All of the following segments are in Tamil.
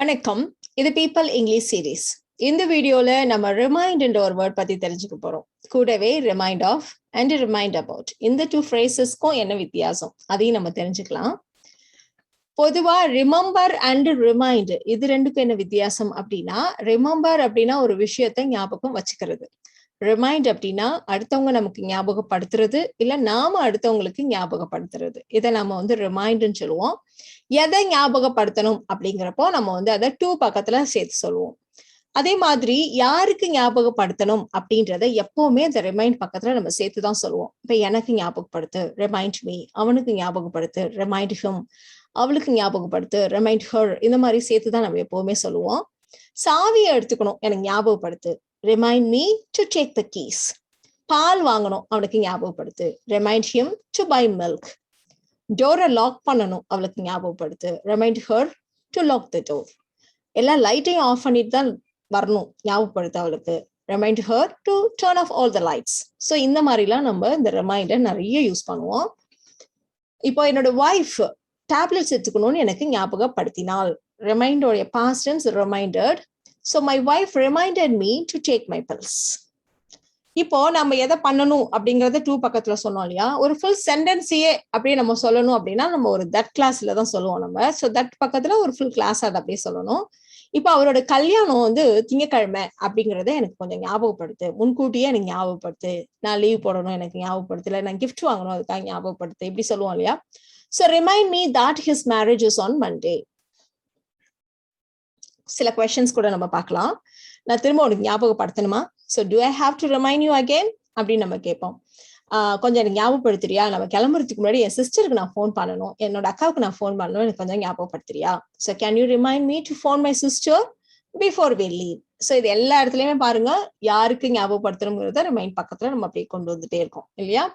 வணக்கம். இது பீப்பிள் இங்கிலீஷ் சீரீஸ். இந்த வீடியோல நம்ம ரிமைண்ட் என்ற ஒரு வேர்ட் பத்தி தெரிஞ்சுக்க போறோம். கூடவே remind of and remind about இந்த டூ ஃப்ரேசஸ்க்கும் என்ன வித்தியாசம் அதையும் நம்ம தெரிஞ்சுக்கலாம். பொதுவா ரிமெம்பர் அண்ட் ரிமைண்ட் இது ரெண்டுக்கும் என்ன வித்தியாசம் அப்படின்னா, ரிமெம்பர் அப்படின்னா ஒரு விஷயத்தை ஞாபகம் வச்சுக்கிறது. ரிமைண்ட் அப்படின்னா அடுத்தவங்க நமக்கு ஞாபகப்படுத்துறது, இல்ல நாம அடுத்தவங்களுக்கு ஞாபகப்படுத்துறது. இதை நம்ம ரிமைண்டுன்னு சொல்லுவோம். எதை ஞாபகப்படுத்தணும் அப்படிங்கிறப்போ நம்ம அதை டூ பக்கத்துல சேர்த்து சொல்லுவோம். அதே மாதிரி யாருக்கு ஞாபகப்படுத்தணும் அப்படின்றத எப்பவுமே அந்த ரிமைண்ட் பக்கத்துல நம்ம சேர்த்துதான் சொல்லுவோம். இப்ப எனக்கு ஞாபகப்படுத்து, ரிமைண்ட் மீ. அவனுக்கு ஞாபகப்படுத்து, ரிமைண்ட் ஹிம். அவளுக்கு ஞாபகப்படுத்து, ரிமைண்ட் ஹர். இந்த மாதிரி சேர்த்துதான் நம்ம எப்பவுமே சொல்லுவோம். சாவியை எடுத்துக்கணும், எனக்கு ஞாபகப்படுத்து, remind me to take the keys. பால் வாங்கணும், அவனுக்கு ஞாபகப்படுத்து, remind him to buy milk. டோரை லாக் பண்ணணும், அவளுக்கு ஞாபகப்படுத்து, remind her to lock the door. எல்லாம் லைட்டையும் ஆஃப் பண்ணிட்டு தான் வரணும், ஞாபகப்படுத்து அவளுக்கு, remind her to turn off all the lights. So இந்த மாதிரிலாம் நம்ம இந்த ரிமைண்டர் நிறைய யூஸ் பண்ணுவோம். இப்போ என்னோட ஒய்ஃப் டேப்லெட்ஸ் எடுத்துக்கணும்னு எனக்கு ஞாபகப்படுத்தினாள். ரிமைண்டோடைய past tense reminded. So my wife reminded me to take my pills. இப்போ நம்ம எதை பண்ணணும் அப்படிங்கறத டூ பக்கத்துல சொன்னோம் இல்லையா? ஒரு ஃபுல் சென்டென்ஸையே அப்படியே நம்ம சொல்லணும் அப்படின்னா நம்ம ஒரு தட் கிளாஸ்ல தான் சொல்லுவோம் நம்ம. ஸோ தட் பக்கத்துல ஒரு ஃபுல் கிளாஸ் அதை அப்படியே சொல்லணும். இப்போ அவரோட கல்யாணம் திங்கக்கிழமை அப்படிங்கறத எனக்கு கொஞ்சம் ஞாபகப்படுத்து, முன்கூட்டியே எனக்கு ஞாபகப்படுத்து, நான் லீவ் போடணும் எனக்கு ஞாபகப்படுத்தல, நான் கிஃப்ட் வாங்கணும் அதுக்காக ஞாபகப்படுத்து, இப்படி சொல்லுவோம் இல்லையா? So remind me that his marriage is on Monday. சில கொஸ்டின்ஸ் கூட நம்ம பார்க்கலாம். நான் திரும்ப உனக்கு ஞாபகப்படுத்தணுமா? So do I have to remind you again அப்படின்னு நம்ம கேட்போம். கொஞ்சம் எனக்கு ஞாபகப்படுத்துறியா? நம்ம கிளம்புறதுக்கு முன்னாடி என் சிஸ்டருக்கு நான் ஃபோன் பண்ணணும், என்னோட அக்காவுக்கு நான் ஃபோன் பண்ணணும், எனக்கு கொஞ்சம் ஞாபகப்படுத்துறியா? So can you remind me to phone my sister before we leave. So இது எல்லா இடத்துலயுமே பாருங்க, யாருக்கு ஞாபகப்படுத்தணுங்கிறத ரிமைண்ட் பக்கத்துல நம்ம அப்படியே கொண்டு வந்துட்டே இருக்கோம் இல்லையா?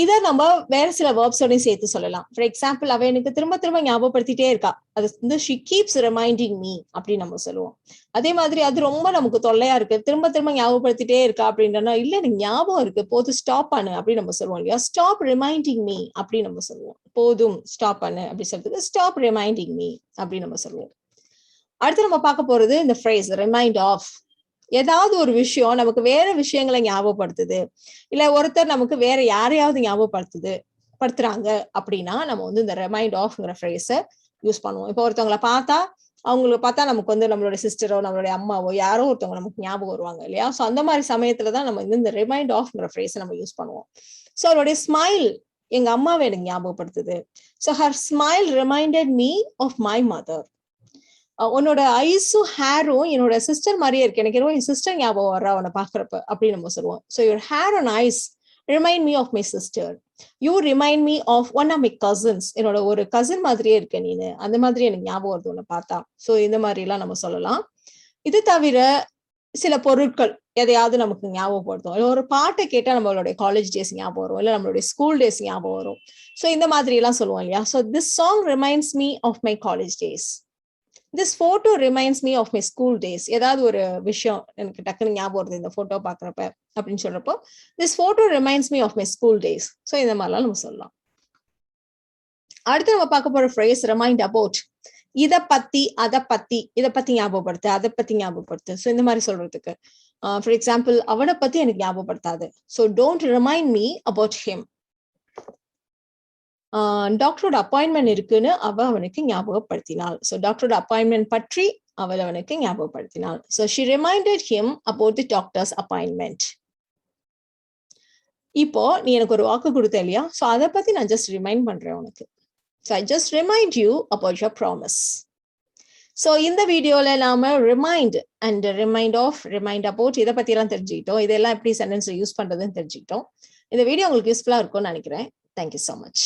இதை நம்ம வேற சில வேர்ப்ஸோடையும் சேர்த்து சொல்லலாம். ஃபார் எக்ஸாம்பிள், அவ எனக்கு திரும்ப திரும்ப ஞாபகப்படுத்திட்டே இருக்கா, அது ஷி கீப்ஸ் ரிமைண்டிங் மீ அப்படின்னு நம்ம சொல்லுவோம். அதே மாதிரி அது ரொம்ப நமக்கு தொல்லையா இருக்கு, திரும்ப திரும்ப ஞாபகப்படுத்திட்டே இருக்கா அப்படின்றனா, இல்ல எனக்கு ஞாபகம் இருக்கு, போதும் ஸ்டாப் பண்ணு அப்படின்னு நம்ம சொல்லுவோம் இல்லையா? ஸ்டாப் ரிமைண்டிங் மீ அப்படின்னு நம்ம சொல்லுவோம். போதும் ஸ்டாப் பண்ணு அப்படி சொல்றதுக்கு ஸ்டாப் ரிமைண்டிங் மீ அப்படின்னு நம்ம சொல்லுவோம். அடுத்து நம்ம பார்க்க போறது இந்த ஃப்ரேஸ் ரிமைண்ட் ஆஃப். ஏதாவது ஒரு விஷயம் நமக்கு வேற விஷயங்களை ஞாபகப்படுத்துது, இல்ல ஒருத்தர் நமக்கு வேற யாரையாவது ஞாபகப்படுத்துறாங்க அப்படின்னா நம்ம இந்த ரிமைண்ட் ஆஃப்ங்கிற ஃப்ரேஸை யூஸ் பண்ணுவோம். இப்போ ஒருத்தவங்களை பார்த்தா நமக்கு நம்மளோட சிஸ்டரோ நம்மளுடைய அம்மாவோ யாரோ ஒருத்தவங்க நமக்கு ஞாபகம் வருவாங்க இல்லையா? ஸோ அந்த மாதிரி சமயத்துலதான் நம்ம இந்த ரிமைண்ட் ஆஃப்ங்கிற ஃப்ரேஸை நம்ம யூஸ் பண்ணுவோம். ஸோ அவருடைய ஸ்மைல் எங்க அம்மாவை எனக்கு ஞாபகப்படுத்துது. So her smile reminded me of my mother. உன்னோட ஐஸும் ஹேரும் என்னோட சிஸ்டர் மாதிரியே இருக்கு, எனக்கு என் சிஸ்டர் ஞாபகம் வர்றா உன்னை பாக்குறப்ப அப்படின்னு நம்ம சொல்லுவோம். So your hair and eyes remind me of my sister. You remind me of one of my cousins. என்னோட ஒரு கசின் மாதிரியே இருக்க நீனு, அந்த மாதிரி எனக்கு ஞாபகம் வருது உன்னை பார்த்தா. ஸோ இந்த மாதிரி எல்லாம் நம்ம சொல்லலாம். இது தவிர சில பொருட்கள் எதையாவது நமக்கு ஞாபகப்படுத்தும், இல்லை ஒரு பாட்டை கேட்டா நம்மளுடைய காலேஜ் டேஸ் ஞாபகம் வரும், இல்லை நம்மளுடைய ஸ்கூல் டேஸ் ஞாபகம் வரும். ஸோ இந்த மாதிரி எல்லாம் சொல்லுவோம் இல்லையா? So this song reminds me of my college days. This photo reminds me of my school days. ஏதாவது ஒரு விஷயம் எனக்கு டக்குன்னு ஞாபகம் வருது இந்த போட்டோ பாக்குறப்ப அப்படின்னு சொல்றப்போ this photo reminds me of my school days. So இந்த மாதிரிலாம் நம்ம சொல்லலாம். அடுத்து நம்ம பார்க்க போற phrase remind about. இதை பத்தி ஞாபகப்படுத்து, அதை பத்தி ஞாபகப்படுத்து. ஸோ இந்த மாதிரி சொல்றதுக்கு ஃபார் எக்ஸாம்பிள், அவனை பத்தி எனக்கு ஞாபகப்படுத்தாது. So don't remind me about him. டாக்டரோட அப்பாயின்மெண்ட் இருக்குன்னு அவனுக்கு ஞாபகப்படுத்தினாள். ஸோ டாக்டரோட அப்பாயின்மெண்ட் பற்றி அவனுக்கு ஞாபகப்படுத்தினாள். So she reminded him about the doctor's appointment. இப்போ நீ எனக்கு ஒரு வாக்கு கொடுத்த இல்லையா? ஸோ அதை பத்தி நான் ஜஸ்ட் ரிமைண்ட் பண்றேன் உனக்கு. So I just remind you about your promise. So இந்த வீடியோல நாம remind and remind of, remind about இதை பத்தி எல்லாம் தெரிஞ்சுக்கிட்டோம். இதெல்லாம் எப்படி சென்டென்ஸ்ல யூஸ் பண்றதுன்னு தெரிஞ்சுக்கிட்டோம். இந்த வீடியோ உங்களுக்கு யூஸ்ஃபுல்லா இருக்கும்னு நினைக்கிறேன். Thank you so much.